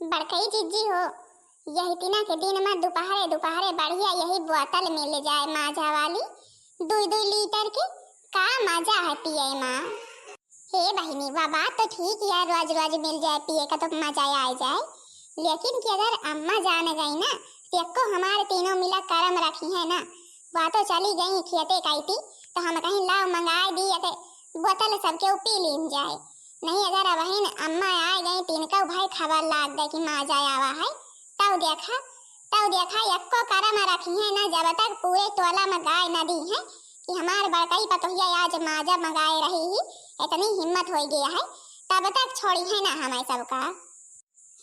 बड़कई जीजी हो। यही तीना के दिन में दोपहरे दोपहरे बढ़िया यही बोतल मिल जाए माजा वाली 2-2 लीटर की। का मजा है पिए में। हे बहिनी वाह बात तो ठीक यार, रोज रोज मिल जाए पिए का तो मजा आ जाए। लेकिन कि अगर अम्मा जान गई ना तो हमारे तीनों मिला करम रखी है ना, वह तो चली गई खेते कहती तो हम कहीं लाओ मंगाए दिए थे बोतल सबके पी लीन जाए। नहीं अगर बहन अम्मा आ गई तीन का भाई खबर लाग गई कि माजा आवा है तब देखा यक्को करम रखी है ना, जब तक पूरे टोला में गाय न दी है कि हमारे बड़कई पतोहिया आज माजा मंगाए रही ही, इतनी हिम्मत हो गया है तब तक छोड़ी है ना हमें सबका।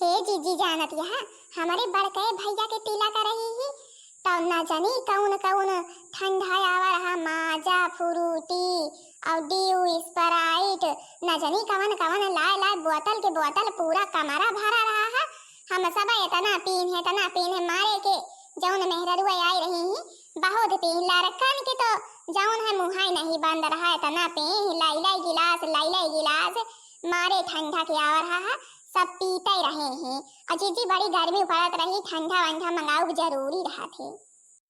हे जीजी जानत यह हमारे बड़के भैया के तिला कर रही ही तो न जानी कौन कौन ठंडा आवा रहा माजा फ्रूटी और ड्यू स्प्राइट न जानी कौन कौन लाए बोतल के बोतल पूरा कमरा भरा रहा है। हम सब इतना पीन है मारे के जौन मेहररुआ आई रही ही बहुत पीन लड़कन के तो जौन है मुहाई नहीं बंद रहा इतना पीन लाई गिलास मारे ठंडा के आ रहा है सब पीते रहे हैं। और जीजी बड़ी गर्मी पड़त रही ठंडा वंडा मंगाऊ जरूरी रहा थे।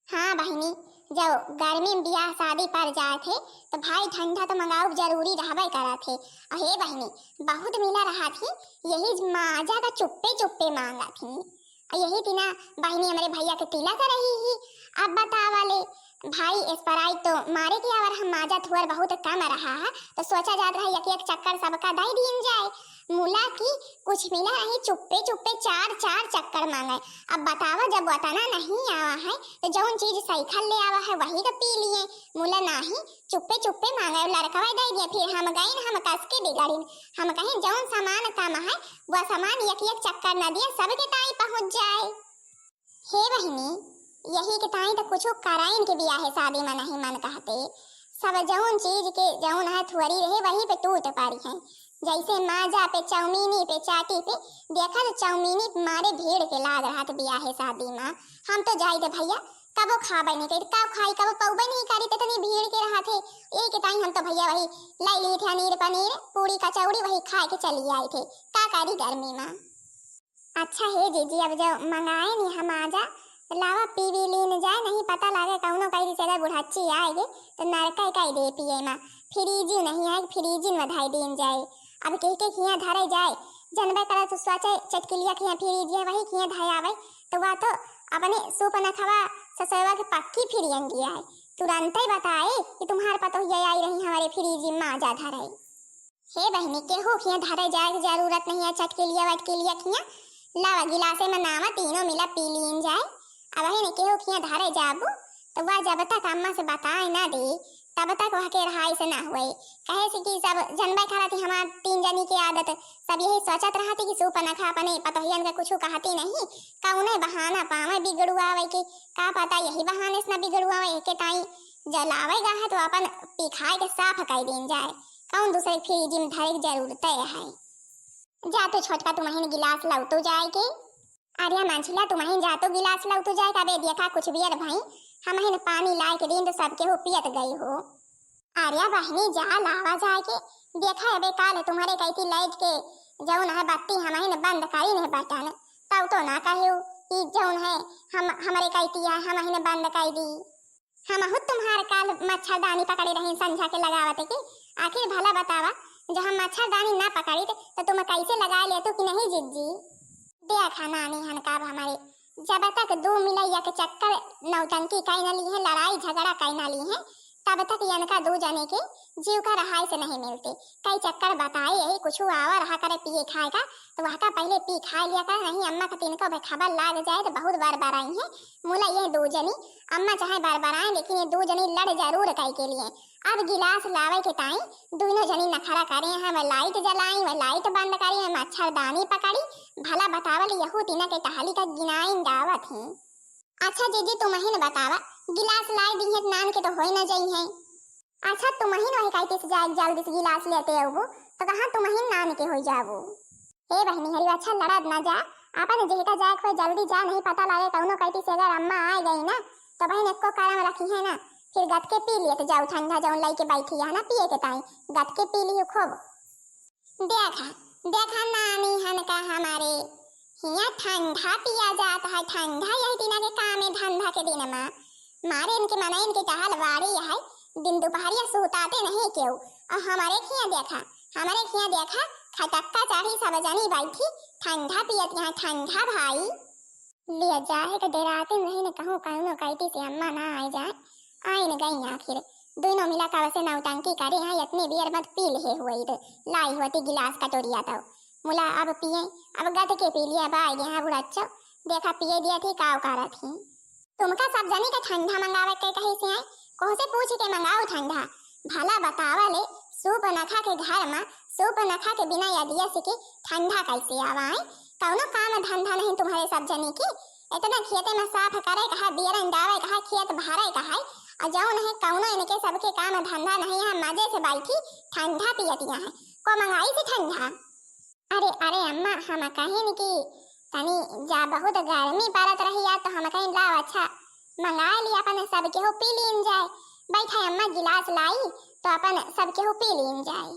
हाँ बहनी जब गर्मी में ब्याह शादी पर जाए थे तो भाई ठंडा तो मंगाऊ जरूरी रहबे करा थे। और हे बहनी बहुत मिला रहा थी यही माजा का चुप्पे मांगा थी। और यही दिना बहनी हमारे भैया के तिला कर रही ही। अब बता वाले भाई स्प्राइट तो मारे के और हम माजा थुअर बहुत कम रहा है तो सोचा जात रहा एक चक्कर सबका दे दिए जाए। मुला की कुछ मिला नहीं चुप्पे 4 चक्कर मांगे। अब बतावा जब बताना नहीं आवा है तो जौन चीज सैखल ले आवा है वही तो पी लिए। मुला नहीं चुप्पे मांगे लड़कवा दे दिए। फिर हम गए हम कस के बिगड़ीन हम कहीं जौन सामान कम है वह सामान एक चक्कर न दिए सबके ताई पहुंच जाए। हे बहिनी यही के ताई तो कुछ कराइन के बिया है शादी में नहीं मन कहते सब जौन चीज के जौन है थुअरी रहे वही पे टूट पारी है। जैसे माजा पे चाउमीनी पे चाटी पे देखा तो चाउमीनी मारे भीड़ के लाग रहा था बिया है शादी में। हम तो जाई थे भैया कबो खाबे नहीं करी कब खाई कबो पौबे नहीं करी तो इतनी भीड़ के रहा थे। एक टाइम हम तो भैया वही लाई ली थे नीर पनीर पूरी कचौड़ी वही खा के चली आई थे का करी गर्मी में। अच्छा हे जीजी अब जब मंगाए नहीं हम माजा लावा पीवी लीन जाए नहीं पता लगे कौनो कई से बुढ़ाची आएगे तो नरका कई दे पिए में फ्रीज नहीं आए फ्रीज में धाई दिन जाए। अब के खिया धरे जाए जनबे करा तो सोचे चटकिलिया खिया फ्रीज है वही खिया धाई आवे तो वह तो अपने सूप न खवा ससुरवा के पक्की फिरियन दिया है तुरंत ही बताए कि तुम्हारे पतोहिया आई रही हमारे फ्रीज में माजा धरे। हे बहनी के हो खिया धरे जाए की जरूरत नहीं है चटकिलिया खिया लावा गिलासे में नावा तीनों मिला पी लीन जाए। अब है केहू खिया धारे जाबू तो वह जब तक अम्मा से बताए ना दे तब तक वह के रहाई से ना हुए कहे से कि सब जनबे खा थी हमार 3 जनी की आदत सब यही सोचत रहा थी कि सूप न खा अपने पतोहियन का कुछ कहती नहीं कौने बहाना पावे बिगड़ुआवे के का पता यही बहाने से न बिगड़ुआवे के ताई जलावेगा है तो अपन पिखाए के साफ कर दिन जाए कौन दूसरे फ्रिज में धरे की जरूरत है। जा तो छोटका तुम्हें गिलास लाऊ तो जाए के अरे मांझिला तुम्हें जा तो गिलास लाऊ तो जाए कबे देखा कुछ बियर भाई हमें पानी लाए के दिन तो सबके हो पियत गई हो। आर्या बहनी जा लावा जाए के देखा अबे काल तुम्हारे कहती लाइट के जौन है बत्ती हमें बंद करी नहीं बटन तब तो ना कहो कि जौन है हम हमारे कहती है हमें बंद कर दी। हम तुम्हारे काल मच्छरदानी पकड़े रही संझा के लगावत के आखिर भला बतावा जब हम मच्छरदानी ना पकड़ी तो तुम कैसे लगा ले तो कि नहीं जिज्जी देखा नानी हनकाब हमारे जब तक 2 मिलैया के चक्कर नौटंकी कई न ली है लड़ाई झगड़ा कई न ली है तब तक यनका 2 जने के जीव का रहाई से नहीं मिलते। कई चक्कर बताए यही कुछ आवा रहा करे पिए खाएगा तो वह का पहले पी खा लिया कर नहीं अम्मा का तीन को खबर लाग जाए तो बहुत बार बार आई है। मुला ये 2 जनी अम्मा चाहे बार बार आए लेकिन ये 2 जनी लड़ जरूर कई के लिए। अब गिलास लावे के टाइम दोनों जनी नखरा करे हैं वह लाइट जलाई वह लाइट बंद करी है मच्छरदानी पकड़ी भला बतावल यहू तीना के टहली का गिनाइन दावत है। अच्छा जीजी तुम्हें बतावा गिलास लाई दी है नान के तो हो न जाई है। अच्छा तुम्हें वही कहते से जाए जल्दी से गिलास लेते आओ तो कहाँ तुम्हें नान के हो जाबो। हे बहनी हरी अच्छा लड़द ना जा आपन जेटा जाए कोई जल्दी जा नहीं पता लगे कौनो कहती से अगर अम्मा आ गई ना तो बहन एको करम रखी है ना फिर गत के पी लिए तो जाओ ठंडा जौन लाई के बैठी है ना पिए के ताई गत के पी लियो खूब। देखा नानी हन का हमारे हिया ठंडा पिया जाता है, ठंडा यही दिना के काम है धंधा के दिन में। मारे इनके मना इनके टहल वाड़ी है, दिन दोपहरिया सुताते नहीं क्यों। और हमारे खिया देखा खटक्का चाही सब जनी बैठी ठंडा पियत यहाँ ठंडा भाई। लिया जाए के डराते नहीं न कहूँ कहूँ कहती से अम्मा ना आए जाए, आई न गई आखिर दोनों मिला का वैसे नौटंकी करे हैं। इतनी बियर मत पी ले हुए लाई होती गिलास कटोरिया तो मुला अब पिए, अब गट के पी लिया बाई यहाँ बुढ़ाचो देखा पिए दिया थी काव कारा थी। तुमका सब जनी का ठंडा मंगावे के कहीं से आए, कोह से पूछ के मंगाओ ठंडा। भला बतावा ले सूप नखा के घर में सूप नखा के बिना यदिया से के ठंडा कैसे आवाए। कौनो काम धंधा नहीं तुम्हारे सब जनी की, इतना खेते में साफ करे कहा बियरन डावे कहा खेत भरे कहा और जाओ नहीं कौनो इनके सबके काम धंधा नहीं है। मजे से बैठी ठंडा पियतिया है, को मंगाई थी ठंडा। अरे अरे अम्मा हम कहीं कि तनी जा बहुत गर्मी पड़त रही है तो हम कहीं लाओ अच्छा मंगा लिया अपन सबके हो पी लीन जाए। बैठा अम्मा गिलास लाई तो अपन सबके हो पी लीन जाए।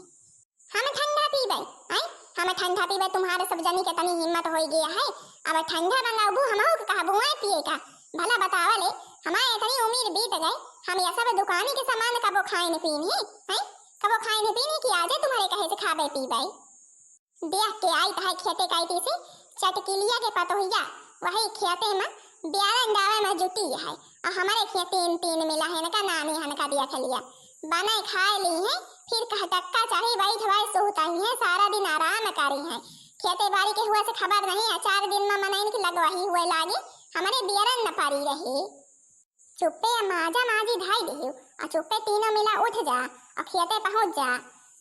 हम ठंडा पीबे आई, हम ठंडा पीबे तुम्हारे सब जनी के तनी हिम्मत हो गया है। अब ठंडा मंगाबू हमहु के कहबू आए पिए का। भला बतावा ले हमारे इतनी उम्र बीत गए, हम ये सब दुकानी के सामान कबो खाए न पीनी है, कबो खाए न पीनी कि आजे तुम्हारे कहे से खाबे पीबे। देख के आई है खेते काईती से चटकिलिया के पतोहिया वही खेते में ब्यारन डावे में जुटी है और हमारे खेत तीन मिला है ना नानी हन का दिया खलिया बनाए खाए ली है। फिर कहटक्का चाहे बैठ भाई सोता ही है, सारा दिन आराम करी है। खेते बाड़ी के हुआ से खबर नहीं है, 4 दिन में मनाइन की लगवाही हुए लागे हमारे बियरन न पारी रही। चुप्पे माजा माजी ढाई दियो और चुप्पे तीनों मिला उठ जा और खेते पहुंच जा।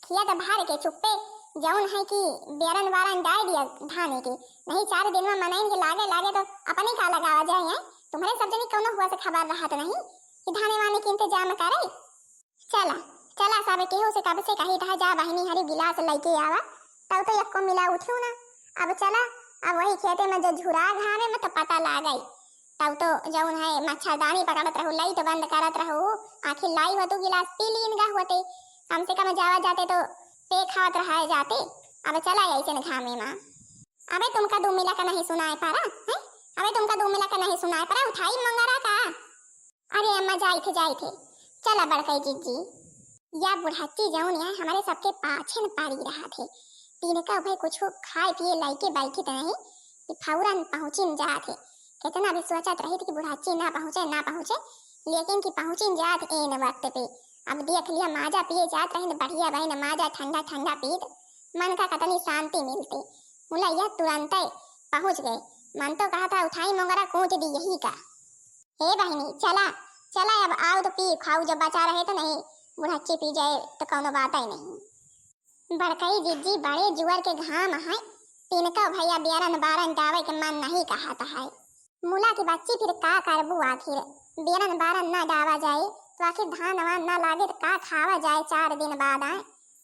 खेत भर के चुप्पे जौन है कि बियरन वारन डाल दिया धाने के नहीं 4 दिन में मनाइन के लागे तो अपने का लगावा जाए। तुम्हारे सब जनी कौनो हुआ से खबर रहा तो नहीं कि धाने वाने के इंतजाम करे। चला चला सब केहू से कब से कही था जा बहनी हरी गिलास लेके आवा तब तो यक्को मिला उठू ना। अब चला अब वही खेते में जो झुरा घावे में तो पता लाग गई तब तो जौन है मच्छरदानी पकड़त रहू लाइट बंद करत रहू आखिर लाई हो तो गिलास पी लीन गा होते कम से कम जावा जाते तो पे खावत रहा जाते। अब चला ऐसे घामे में। अबे तुमका 2 मिला का नहीं सुनाए पारा है, अबे तुमका 2 मिला का नहीं सुनाए पारा उठाई मंगरा का। अरे अम्मा जाई थे चला बड़कई जीजी या बुढ़ाची जौन है हमारे सबके पाछे न पारी रहा थे। तीन का भाई कुछ खाए पिए लाइके बैठी तो नहीं कि फौरन पहुंचिन जाते। कितना भी सोचत रही थी कि बुढ़ाची ना पहुंचे लेकिन कि पहुंचिन जात एन वक्त पे। अब देख लिया माजा पिए जात रही बढ़िया बहन माजा ठंडा पीत मन का कतनी शांति मिलती। मुला यह तुरंत पहुंच गए। मन तो कहा था उठाई मोंगरा कूट दी यही का। हे बहनी चला चला अब आओ तो पी खाओ, जब बचा रहे तो नहीं बुढ़ाची पी जाए तो कोनो बात ही नहीं। बड़कई जिज्जी बड़े जुअर के घाम है, तिनका भैया बियरन बारन डावे के मन नहीं कहता है। मुला की बच्ची फिर का करबू आखिर बियरन बारन ना डावा जाए तो आखिर धान वान ना लागे तो का खावा जाए 4 दिन बाद आए।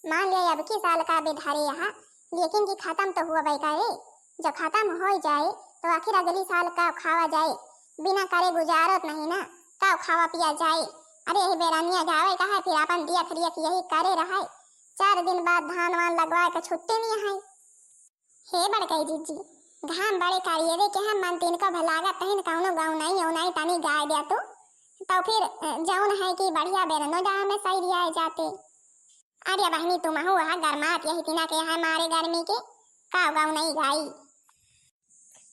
मान लिया अब की साल का बेधारे यहाँ लेकिन कि खत्म तो हुआ बेकारे, जब खत्म हो जाए तो आखिर अगली साल का खावा जाए। बिना करे गुजारत नहीं ना का खावा पिया जाए। अरे यही बेरानिया जावे कहा फिर अपन दिया खरिया की यही करे रहा 4 दिन बाद धान वान लगवाए का छुट्टी नहीं है। हे बड़कई जीजी घाम बड़े कारिये के हम मन तीन का भलागा तहन कौनो गाँव नहीं औनाई तनी गाय दिया तो फिर जौन है कि बढ़िया बेरनो डाल में सही दिया जाते। अरे बहनी तुम हो वहाँ गर्मात यही तीना के है मारे गर्मी के का गाँव नहीं गाई।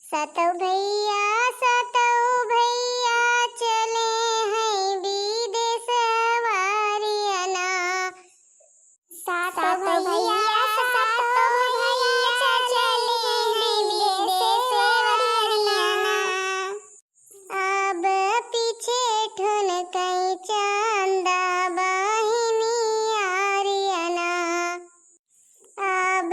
सतौ भैया चले हैं विदेश वारियाना। सतौ भैया चले हैं विदेश वारियाना। अब पीछे ठुन कई चंदा बहिनी आरियाना। अब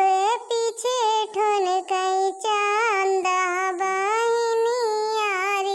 पीछे ठुन कई चंदा बहिनी आरियाना।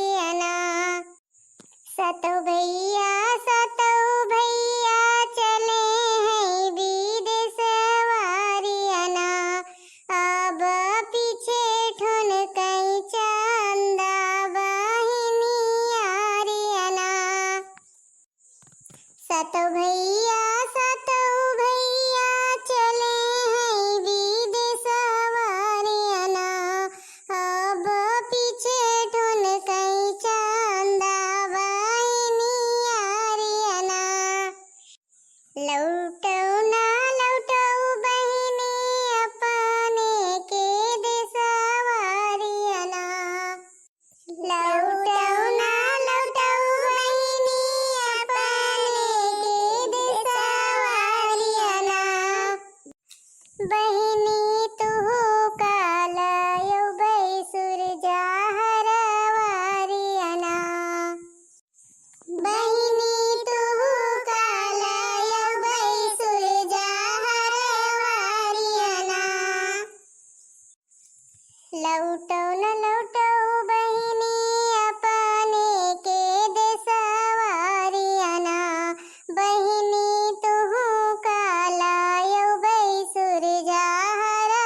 लौटौ न लौटौ बहिनी अपने के देशवारियाना बहिनी तुहु कालायौ बैसुर जाहरवारियाना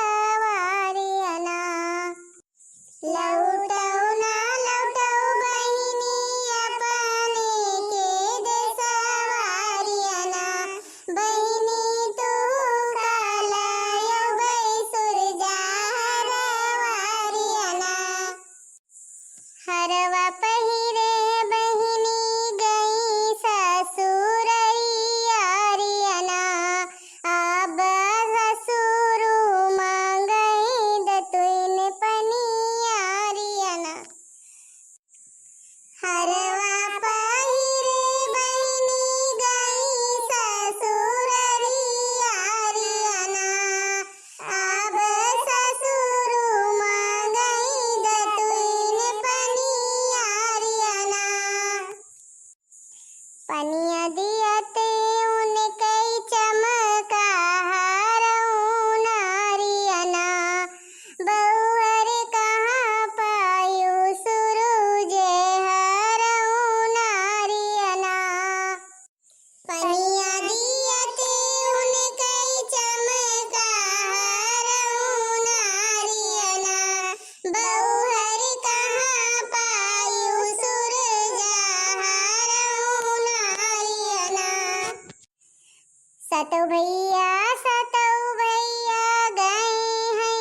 लौटौ न लौटौ बहिनी अपने के देशवारियाना बहिनी तुहु कालायौ बैसुर जाहरवारियाना हरवा पहिरे बहिनी गई ससुरैयारियाना अब ससुरु मांगई दतुइन पनियारियाना हरवा पहिरे बहिनी गई ससुरैयारियाना अब ससुरु मांगई दतुइन पनियारियाना पनिया दियते उनके चमका हरऊ नारियाना बहुअर कहाँ पायु सुरुज हरऊ नारियाना पनिया दियते उनके चमका हरऊ नारियाना बहुअर कहाँ पायु सुरुज हरऊ नारियाना सतौ भैया गए हैं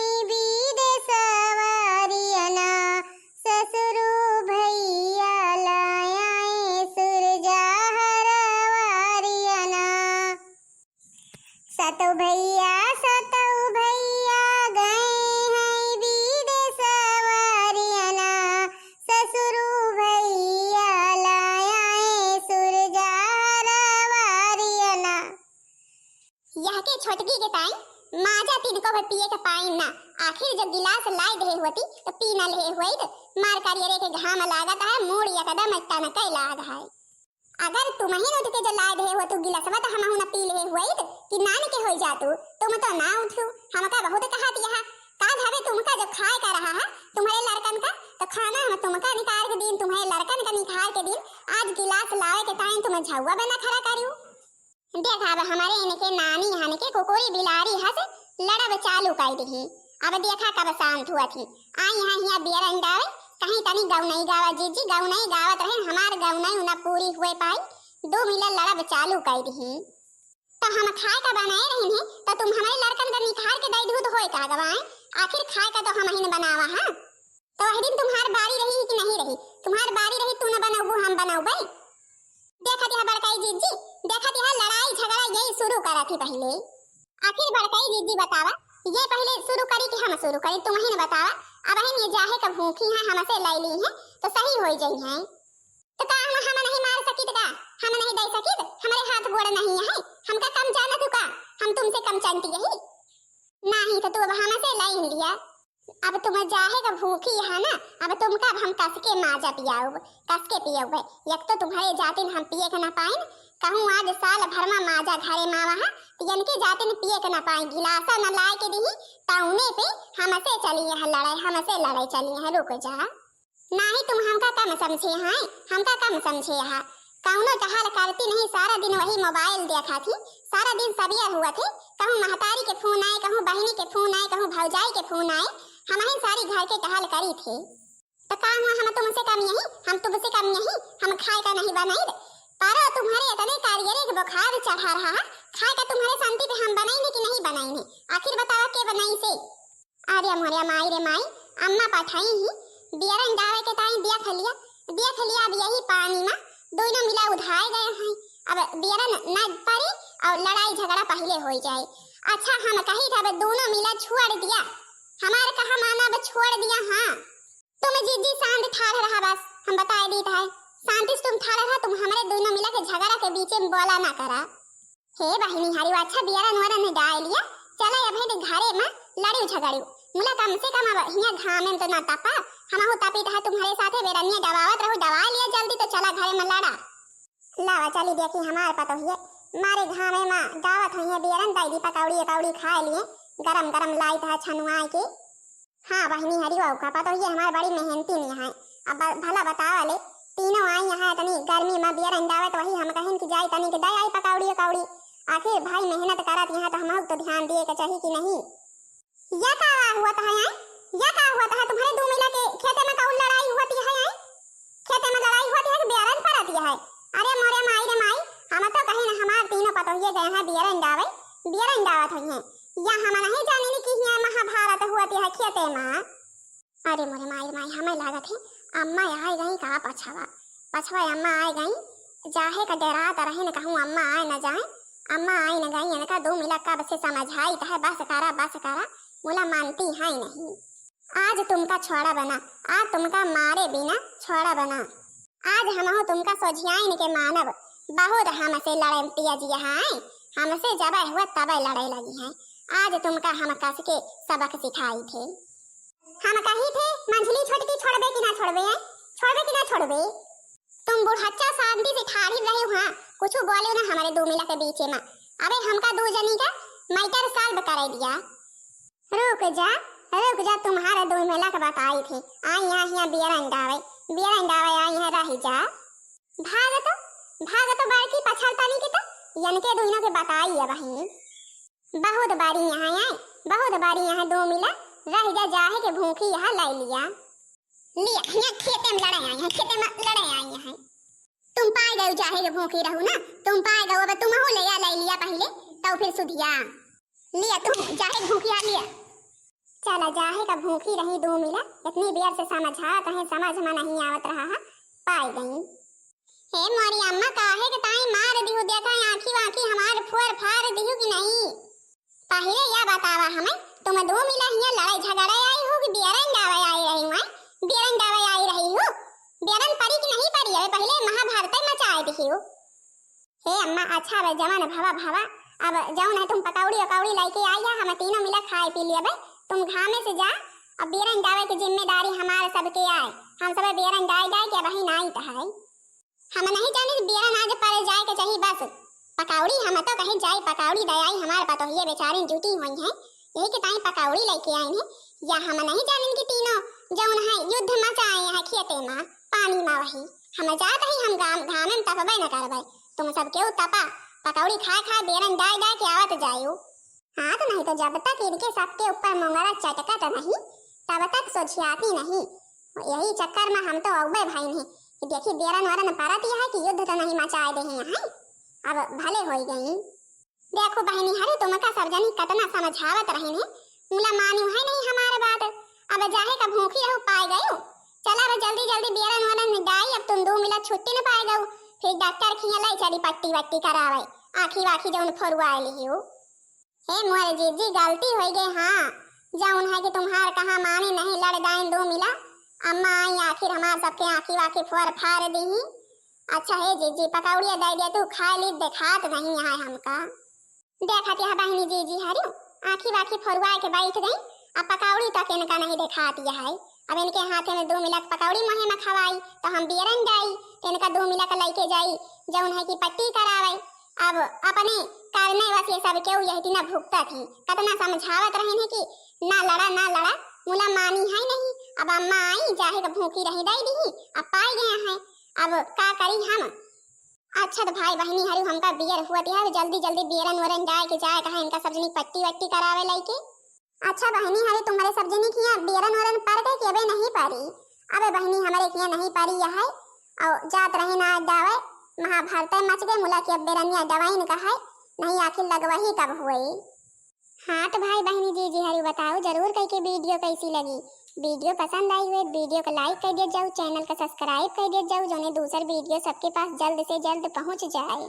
विदेशवारियाना ससुरु भैया लाए सुरजा हरवारियाना सतौ भैया गए हैं विदेशवारियाना ससुरु भैया लाए सुरजा हरवारियाना यह के छोटकी के ताई माजा तिनको भर पिए के पाई ना आखिर जब गिलास लाई दे होती तो पी ना ले होई तो मार करियरे के घाम लागत है मूड एकदम इतना न कई लाग है अगर तुम ही उठ के जो लाई दे हो तू गिलासवा तो हम ना पी ले होई तो कि नान के होई जातू तुम तो ना उठू हमका बहुत कहत यह का धावे तुमका जो खाए का रहा है तुम्हारे लड़कन का तो खाना हम तुमका निकाल के दिन तुम्हारे लड़कन का निकाल के दिन आज गिलास लाए के टाइम तुम झौवा बना खड़ा करियो देख अब हमारे इनके नानी हन के कुकुरी बिलारी हस लड़ब चालू कर दी अब देखा कब शांत हुआ थी आई यहाँ बियर अंडावे कहीं तनी गौ नहीं गावा जीजी गौ नहीं गावत रहे हमार गौ नहीं उना पूरी हुए पाई 2 मिला लड़ब चालू कर दी तो हम खाए का बनाए रहे हैं तो तुम हमारे लड़कन का निखार के दई दूध होए का गवाए आखिर खाए का तो हम ही न बनावा हां तो वह दिन तुम्हार बारी रही कि नहीं रही तुम्हार बारी रही तू न बनाऊ हम बनाऊ भाई देखा दिया बड़काई जीजी देखा दिया लड़ाई झगड़ा यही शुरू करा थी पहले आखिर बड़काई जीजी बतावा ये पहले शुरू करी कि हम शुरू करी तुम ही न बतावा अब हम ये जाहे का भूखी है हमसे लाई ली है तो सही हो जाई है तो का हम नहीं मार सकी तो का हम नहीं दे सकी हमारे हाथ गोड़ नहीं है हमका कम जाना तू का हम तुमसे कम जानती है नहीं तो तू अब हमसे लाई लिया अब तुम जाहे का भूखी है ना अब तुमका हम कस के माजा पियाओ कस के पियाओ एक तो तुम्हारे जाते हम पिए के ना पाए कहूँ आज साल भर में माजा घरे मावा है इनके जाते न पिए के ना पाए गिलासा न लाए के दी ताउने पे हमसे चली है लड़ाई चली है रुक जा नहीं तुम हमका कम समझे हैं हमका कम समझे है कौनो टहल करती नहीं सारा दिन वही मोबाइल देखा थी सारा दिन सबिया हुआ थे कहूँ महतारी के फोन आए कहूँ बहनी के फोन आए कहूँ भौजाई के फोन आए हम ही सारी घर के टहल करी थे तो कहा हुआ हम तुमसे कम नहीं हम तुमसे कम नहीं हम खाए का नहीं बनाई पर तुम्हारे इतने कारियरे के बुखार चढ़ा रहा है खाए का तुम्हारे शांति पे हम बनाई कि नहीं बनाई नहीं आखिर बताओ के बनाई से अरे मोरिया माई रे माई अम्मा पठाई ही बियरन डावे के टाइम बिया खलिया अब यही पानी में दोनों मिला उधाए गए हैं अब बियरन न पड़े और लड़ाई झगड़ा पहले हो जाए अच्छा हम कही था दोनों मिला छोड़ दिया हमारे कहा माना अब छोड़ दिया हाँ तुम जीजी शांत ठाड़ रहा बस हम बता दी था शांति से तुम ठाड़ रहा तुम हमारे दोनों मिला के झगड़ा के बीच में बोला ना करा हे बहिनी हारी अच्छा बियरन वरन डाल लिया चला अब हे घरे में लड़ी झगड़ी मुला कम से कम अब हिया घाम में तो ना तपा हम हो तापी था तुम्हारे साथे बेरनिया दवावत रहो दवा लिया जल्दी तो चला घरे में लड़ा लावा चली देखी हमारे पतो हिए मारे घामे में गावत होइए बेरन दाई दी पकौड़ी खा लिए गरम लाई था छनुआ के हाँ बहनी हरी वाऊ का पता ये हमारे बड़ी मेहनती नहीं है। अब भला बतावा ले तीनों आई यहाँ तनी गर्मी में बियर अंडावत वही हम कहें कि जाई तनी के दाई आई पकौड़ी कौड़ी। आखिर भाई मेहनत करत यहाँ तो हम तो ध्यान दिए के चाहिए कि नहीं। या का हुआ था यहाँ, या का हुआ था तुम्हारे दो मिला के खेते में कौन लड़ाई हुआ थी है? खेते में लड़ाई हुआ थी कि बियर पड़त है? अरे मोरे माई रे माई हम तो कहे ना हमार तीनों पतोहिए गए हैं बियर अंडावे, बियर अंडावत है या हम नहीं जाने कि यहाँ महाभारत हुआ थी है खेते में। अरे मोरे माई रे माई हमें लागत है अम्मा आई गई का पछवा पछवा अम्मा आई गई जाहे का डरा तो रहे न कहूँ अम्मा आए न जाए, अम्मा आई न गई इनका दो मिला कब से समझाई तो है बस करा बोला मानती है नहीं। आज तुमका छोड़ा बना, आज तुमका मारे बिना छोड़ा बना, आज हम हो तुमका सोझियाइन के मानव बहुत हमसे लड़े पिया जी है, हमसे जब हुआ तब लड़ाई लगी है। आज तुमका हम कस के सबक सिखाई थे, हम कही थे मंझली छोटकी छोड़बे कि ना छोड़बे है, छोड़बे कि ना छोड़बे। तुम बुढ़ाचा शांति से ठाड़ी रहे हो कुछ बोले ना हमारे दो मिला के बीच में। अबे हमका दो जनी का मैटर सॉल्व कर दिया। रुक जा तुम्हारे दो मिला के बताई थी आई यहाँ बियर अंडावे आई है रही जा। भाग तो बड़की पछलता नहीं के तो यनके दोनों के बताई है बहनी बहुत बारी यहाँ आए, बहुत बारी यहाँ दो मिला रह जा जाहे के भूखी यहाँ लाई लिया यहाँ खेते में लड़ाई आई है, खेते में लड़ाई आई है। तुम पाए गए जाहे के भूखी रहू ना, तुम पाए गए अब तुम हो ले लाई लिया पहले तो फिर सुधिया लिया तुम जाहे भूखी आ लिया। चला जाहे का भूखी रही दो मिला इतनी देर से समझा कहीं समझ में नहीं आवत रहा है पाई गई। हे मोरी अम्मा काहे के ताई मार दिहु देखा आंखी वांखी हमार फोर फाड़ दिहु कि नहीं। पहले या बतावा हमें तुम दो मिला हिया लड़ाई झगड़ा आई हो कि बियरन डावे आई रही मैं, बियरन डावे आई रही हो, बियरन परी कि नहीं परी है पहले महाभारत में मचाए दिखियो। हे अम्मा अच्छा बे जवान भावा अब जाओ ना तुम पकौड़ी लेके आई है हम तीनों मिला खाए पी लिया बे तुम घामे से जा। अब बियरन डावे की जिम्मेदारी हमारे सबके आए, हम सब बियरन डाई के वही नाई तो है। हम नहीं जाने बियरन आज पर जाए के चाहिए बस पकौड़ी हम तो कहीं जाए पकौड़ी दयाई हमारे पास तो ये बेचारी जुटी हुई है यही के टाइम पकौड़ी लेके आए हैं। या हम नहीं जाने कि तीनों जौन है युद्ध मचाए हैं खेते में पानी में वही हम जाते ही हम घामे में तपबे न करबे तुम सब क्यों तपा पकौड़ी खा बेरन डाई के आवत जायो। हाँ तो नहीं तो जब तक इनके सबके ऊपर मोंगरा चटकत नहीं तब तक सोचियाती नहीं। यही चक्कर में हम तो अवबे भाई नहीं कि देखी बेरन वरन परत है कि युद्ध तो नहीं मचाए दे हैं अब भले हो गई। देखो बहनी हरे तुमका सब जनी कतना समझावत रहे ने मुला मानी है नहीं हमारे बात। अब जाहे का भूखी रहो पाए गयो चला अब जल्दी बेरन वरन डाई अब तुम दो मिला छुट्टी न पाए गयो फिर डॉक्टर खिया लाई चली पट्टी वट्टी करावे आखी वाखी जौन फरुआ लियो। हे मोरे जीजी गलती हो गई हाँ जौन है कि तुम्हार कहा माने नहीं लड़ दाइन दो मिला अम्मा आई आखिर हमार सबके आखी वाखी फोर फाड़ दी। अच्छा है जीजी पकौड़िया दे दिया तू खा ली देखात नहीं है हमका देखती है बहनी जीजी हरियो आखी वाखी फरुआ के बैठ गई अब पकौड़ी तक इनका नहीं देखाती है। अब इनके हाथे में दो मिलक पकौड़ी मुहे में खवाई तो हम बियरन जाई तो इनका दो मिलक लेके जाई जौन है कि पट्टी करावे। अब अपने करने वैसे सब क्यों यही ना भुगता थी कतना समझावत रहे कि ना लड़ा मुला मानी है नहीं। अब अम्मा आई जाहे का भूखी रही दई दी अब पाई गए हैं अब का करी हम। अच्छा तो भाई बहनी हरी हमका बियर हुआ है जल्दी बियरन वरन जाए के जाए कहा इनका सब जनी पट्टी वट्टी करावे लेके। अच्छा बहनी हरी तुम्हारे सब जनी किया बियरन वरन पड़ गए कि अबे नहीं पड़ी। अबे बहनी हमारे किया नहीं पड़ी है और जात रहे ना दावे महाभारत मच गए मुला की अब बेरनिया दवाई न कहा नहीं आखिर लगवाही कब हुई। हाँ तो भाई बहनी जी हरी बताओ जरूर कह के वीडियो कैसी लगी। वीडियो पसंद आई हुई वीडियो को लाइक कर दिया जाओ चैनल का सब्सक्राइब कर दिया जाओ जो दूसरा वीडियो सबके पास जल्द से जल्द पहुंच जाए।